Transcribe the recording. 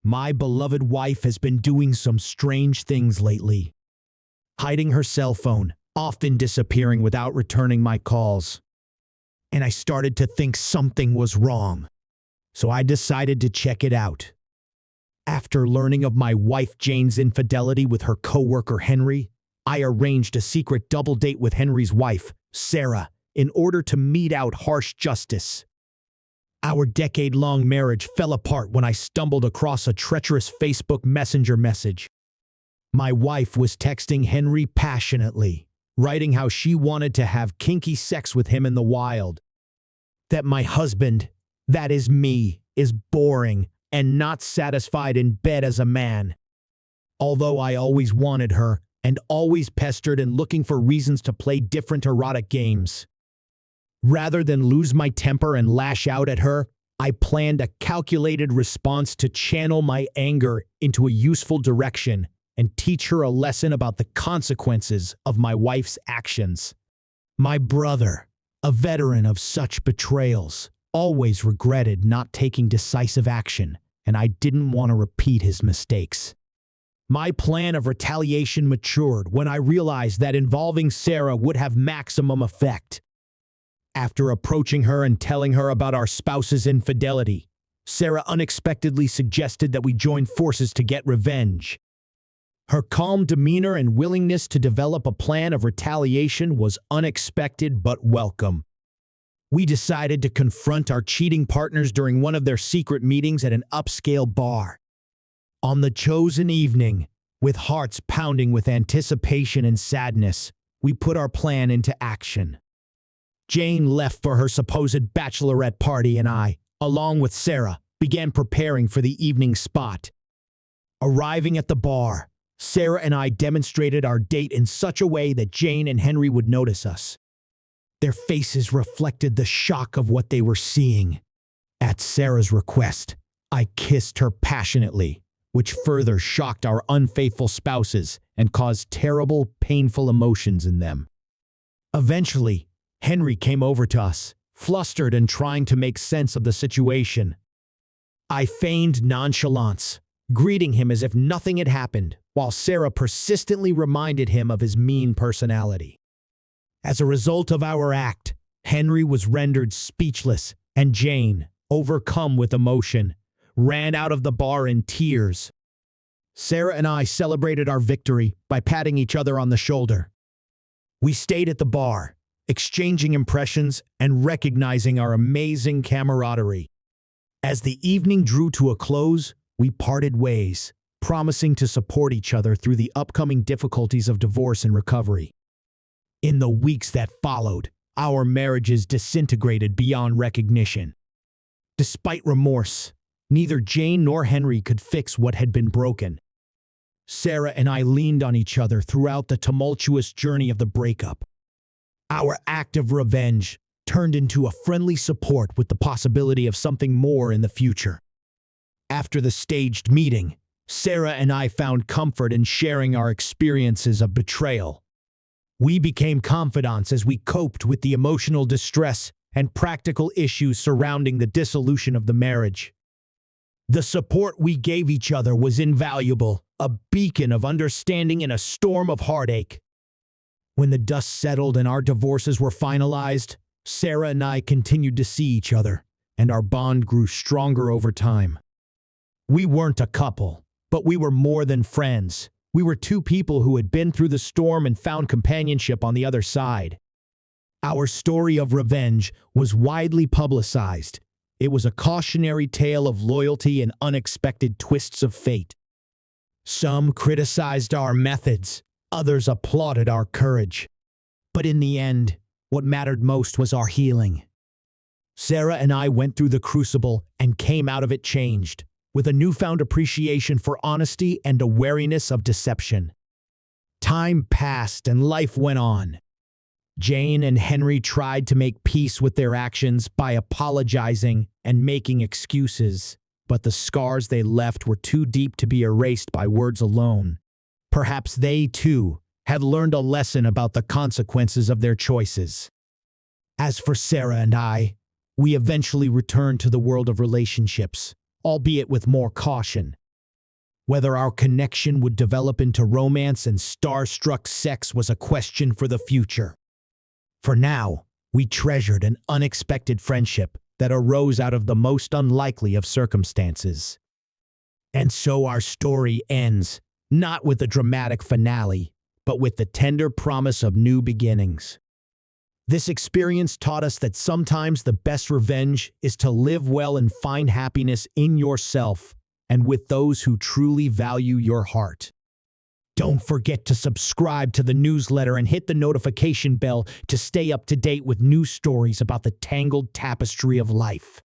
My beloved wife has been doing some strange things lately. Hiding her cell phone, often disappearing without returning my calls. And I started to think something was wrong. So I decided to check it out. After learning of my wife Jane's infidelity with her coworker Henry, I arranged a secret double date with Henry's wife, Sarah, in order to mete out harsh justice. Our decade-long marriage fell apart when I stumbled across a treacherous Facebook Messenger message. My wife was texting Henry passionately, writing how she wanted to have kinky sex with him in the wild. That my husband, that is me, is boring and not satisfied in bed as a man. Although I always wanted her and always pestered and looking for reasons to play different erotic games. Rather than lose my temper and lash out at her, I planned a calculated response to channel my anger into a useful direction and teach her a lesson about the consequences of my wife's actions. My brother, a veteran of such betrayals, always regretted not taking decisive action, and I didn't want to repeat his mistakes. My plan of retaliation matured when I realized that involving Sarah would have maximum effect. After approaching her and telling her about our spouse's infidelity, Sarah unexpectedly suggested that we join forces to get revenge. Her calm demeanor and willingness to develop a plan of retaliation was unexpected but welcome. We decided to confront our cheating partners during one of their secret meetings at an upscale bar. On the chosen evening, with hearts pounding with anticipation and sadness, we put our plan into action. Jane left for her supposed bachelorette party and I, along with Sarah, began preparing for the evening spot. Arriving at the bar, Sarah and I demonstrated our date in such a way that Jane and Henry would notice us. Their faces reflected the shock of what they were seeing. At Sarah's request, I kissed her passionately, which further shocked our unfaithful spouses and caused terrible, painful emotions in them. Eventually, Henry came over to us, flustered and trying to make sense of the situation. I feigned nonchalance, greeting him as if nothing had happened, while Sarah persistently reminded him of his mean personality. As a result of our act, Henry was rendered speechless, and Jane, overcome with emotion, ran out of the bar in tears. Sarah and I celebrated our victory by patting each other on the shoulder. We stayed at the bar, exchanging impressions and recognizing our amazing camaraderie. As the evening drew to a close, we parted ways, promising to support each other through the upcoming difficulties of divorce and recovery. In the weeks that followed, our marriages disintegrated beyond recognition. Despite remorse, neither Jane nor Henry could fix what had been broken. Sarah and I leaned on each other throughout the tumultuous journey of the breakup. Our act of revenge turned into a friendly support with the possibility of something more in the future. After the staged meeting, Sarah and I found comfort in sharing our experiences of betrayal. We became confidants as we coped with the emotional distress and practical issues surrounding the dissolution of the marriage. The support we gave each other was invaluable, a beacon of understanding in a storm of heartache. When the dust settled and our divorces were finalized, Sarah and I continued to see each other, and our bond grew stronger over time. We weren't a couple, but we were more than friends. We were two people who had been through the storm and found companionship on the other side. Our story of revenge was widely publicized. It was a cautionary tale of loyalty and unexpected twists of fate. Some criticized our methods, others applauded our courage. But in the end, what mattered most was our healing. Sarah and I went through the crucible and came out of it changed, with a newfound appreciation for honesty and a wariness of deception. Time passed and life went on. Jane and Henry tried to make peace with their actions by apologizing and making excuses, but the scars they left were too deep to be erased by words alone. Perhaps they, too, had learned a lesson about the consequences of their choices. As for Sarah and I, we eventually returned to the world of relationships, albeit with more caution. Whether our connection would develop into romance and starstruck sex was a question for the future. For now, we treasured an unexpected friendship that arose out of the most unlikely of circumstances. And so our story ends, not with a dramatic finale, but with the tender promise of new beginnings. This experience taught us that sometimes the best revenge is to live well and find happiness in yourself and with those who truly value your heart. Don't forget to subscribe to the newsletter and hit the notification bell to stay up to date with new stories about the tangled tapestry of life.